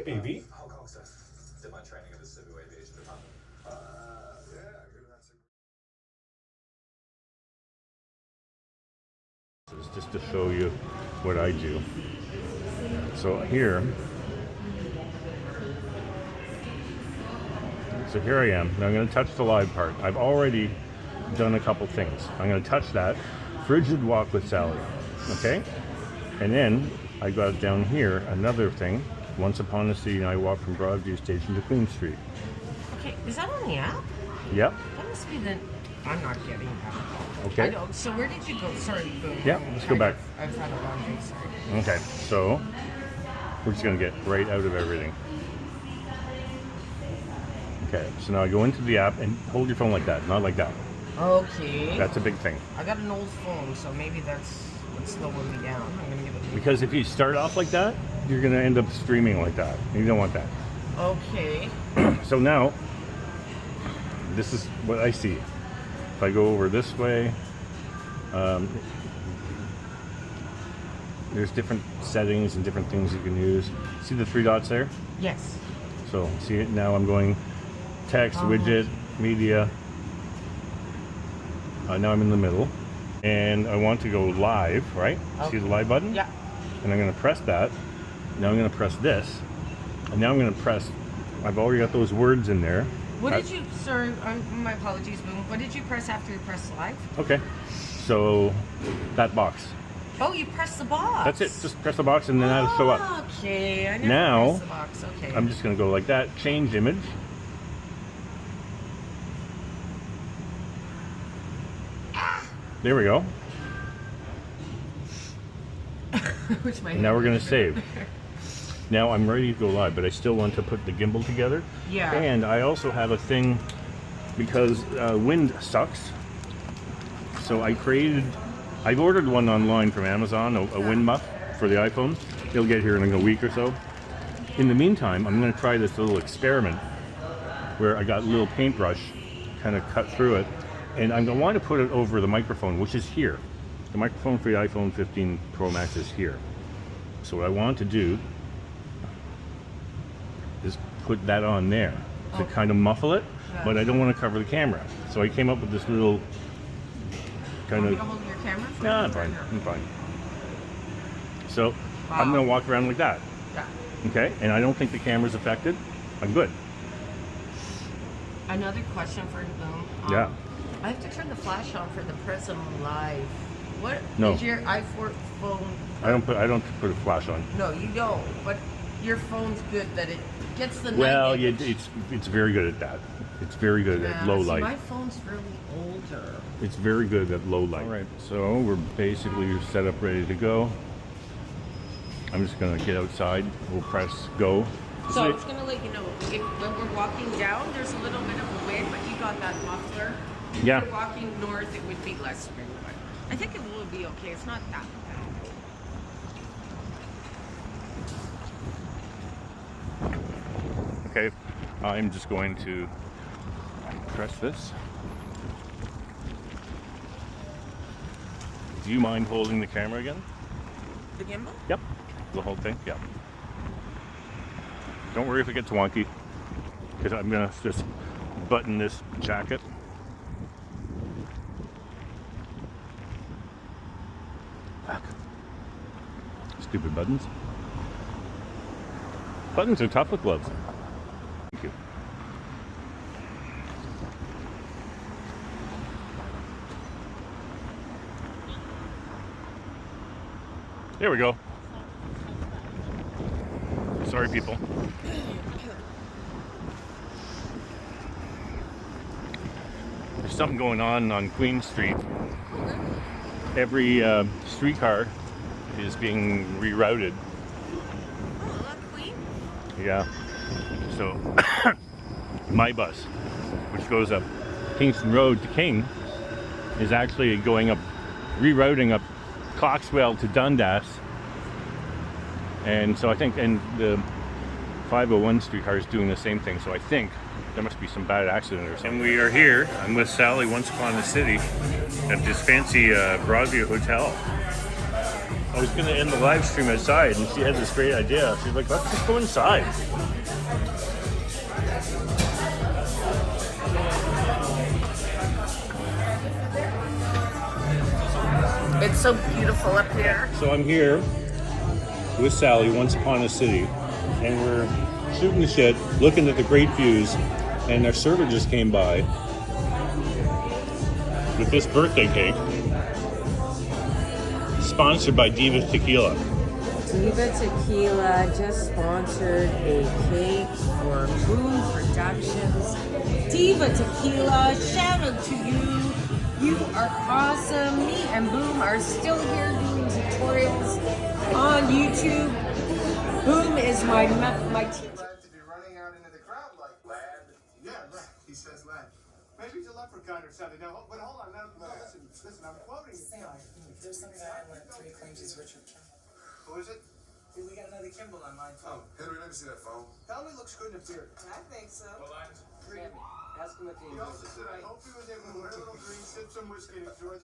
Hey, baby. Did my training at the Civil Aviation Department. This is just to show you what I do. So here I am. Now I'm going to touch the live part. I've already done a couple things. I'm going to touch that. Frigid Walk with Sally. Okay? And then I got down here, another thing. Once Upon a Sea, and I walked from Broadview Station to Queen Street. Okay, is that on the app? Yep. That must be the... I'm not getting that. Okay. I don't, so where did you go? Sorry. Yep, let's go back. I've had a long day, sorry. Okay, so we're just going to get right out of everything. Okay, so now I go into the app and hold your phone like that, not like that. Okay. That's a big thing. I got an old phone, so maybe that's what's slowing me down. I'm going to give it a... Because if you start off like that, you're going to end up streaming like that. You don't want that. Okay. So now, this is what I see. If I go over this way, there's different settings and different things you can use. See the three dots there? Yes. So see it now. I'm going text, widget, media. Now I'm in the middle, and I want to go live, right? Okay. See the live button? Yeah. And I'm going to press that. Now I'm going to press this, and now I'm going to press. I've already got those words in there. What did you, sorry, my apologies, Boom. What did you press after you pressed live? Okay, so that box. Oh, you pressed the box. That's it. Just press the box, and then that'll show up. Okay, I never Now, pressed the box. Okay. I'm just going to go like that. Change image. There we go. Which my Now we're going to save. Now I'm ready to go live, but I still want to put the gimbal together. Yeah. And I also have a thing, because wind sucks. So I've ordered one online from Amazon, a wind muff for the iPhone. It'll get here in a week or so. In the meantime, I'm going to try this little experiment where I got a little paintbrush, kind of cut through it, and I'm going to want to put it over the microphone, which is here. The microphone for the iPhone 15 Pro Max is here. So what I want to do is put that on there to kind of muffle it, but I don't want to cover the camera. So I came up with this little kind of... Want me to hold your camera for No, you? I'm fine. I'm fine. So I'm going to walk around like that. Yeah. Okay? And I don't think the camera's affected. I'm good. Another question for you, Boom. Yeah. I have to turn the flash on for the Prism Live. What No. is your iPhone phone? I don't put a flash on. No, you don't. But your phone's good that it gets the night Well, yeah, image. it's very good at that. It's very good at low see, light. my phone's really older. It's very good at low light. All right, so we're basically set up, ready to go. I'm just gonna get outside. We'll press go. So I was going to let you know, when we're walking down, there's a little bit of a wind, but you got that muffler. Yeah. If you're walking north, it would be less wind, but I think it will be okay. It's not that bad. Okay, I'm just going to press this. Do you mind holding the camera again? The gimbal? Yep. The whole thing? Yep. Don't worry if it gets wonky, because I'm gonna just button this jacket. Fuck. Stupid buttons. Buttons are tough with gloves. Thank you. There we go. Sorry, people. There's something going on Queen Street. Every streetcar is being rerouted. Oh, look, Queen. Yeah. So my bus, which goes up Kingston Road to King, is actually going up, rerouting up Coxwell to Dundas. And so I think, and the 501 streetcar is doing the same thing. So I think there must be some bad accident or something. And we are here. I'm with Sally once upon a city at this fancy Broadview Hotel. I was going to end the live stream outside, and she had this great idea. She's like, let's just go inside. It's so beautiful up here. So I'm here with Sally, Once Upon a City, and we're shooting the shit, looking at the great views, and our server just came by with this birthday cake, sponsored by Diva Tequila. Diva Tequila just sponsored a cake for Boom Productions. Diva Tequila, shout out to you. You are awesome. Me and Boom are still here doing tutorials on YouTube. Boom is my teacher. Glad to be running out into the crowd like lad. Yeah, lad. He says lad. Maybe he's a leprechaun or something. No, but hold on. No, listen, I'm quoting this guy. There's some guy on that 3 claims he's Richard Kimball. Who is it? Dude, we got another Kimball on mine. Oh, Henry, let me see that phone. Probably looks good in a beard. I think so. Well, Ask him at the he also said, I hope he was able to wear a little green, sip some whiskey, and enjoy